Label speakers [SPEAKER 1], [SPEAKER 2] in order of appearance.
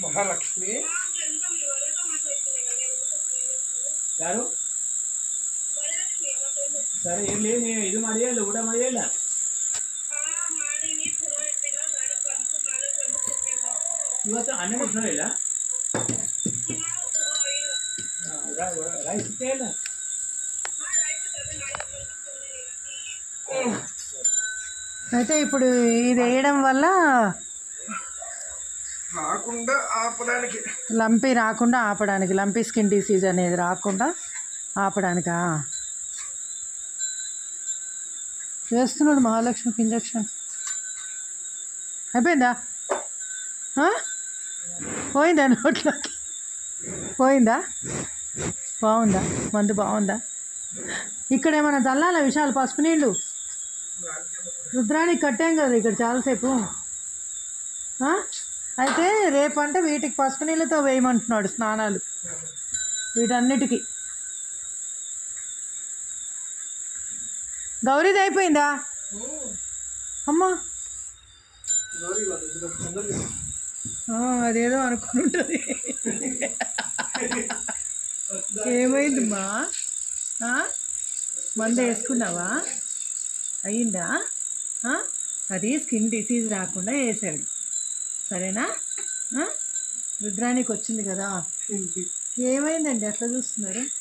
[SPEAKER 1] ಮಹಾಲಕ್ಷ್ಮಿ ಯಾರು ಸರಿ ಇರ್ಲಿ, ನೀವು ಇದು ಮಾಡಿಯಲ್ಲ, ಊಟ ಮಾಡಿಯಲ್ಲ? ಇವತ್ತು ಅನ್ನನೇ ಚಲೋ ಇಲ್ಲ, ರೈಸ್ ಇತ್ತೇ ಇಲ್ಲ.
[SPEAKER 2] అయితే ఇప్పుడు ఇది వేయడం వల్ల
[SPEAKER 1] రాకుండా ఆపడానికి,
[SPEAKER 2] లంపీ రాకుండా ఆపడానికి, లంపీ స్కిన్ డిసీజ్ అనేది రాకుండా ఆపడానికా వేస్తున్నాడు మహాలక్ష్మికి ఇంజక్షన్. అయిపోయిందా? పోయిందా నోట్లోకి? పోయిందా? బాగుందా మందు? బాగుందా? ఇక్కడ ఏమైనా చల్లాలా విశాల్ పసుపు నీళ్ళు? రుద్రానికి కట్టాం కదా ఇక్కడ చాలాసేపు. అయితే రేపంటే వీటికి పసుపు నీళ్ళతో వేయమంటున్నాడు స్నానాలు, వీటన్నిటికీ. గౌరీది అయిపోయిందా? అమ్మా అదేదో అనుకుని ఉంటుంది. ఏమైందమ్మా? మందు వేసుకున్నావా? అయ్యిందా? అది స్కిన్ డిసీజ్ రాకుండా వేసాడు, సరేనా? రుద్రానికి వచ్చింది కదా. ఏమైందండి అట్లా చూస్తున్నారు?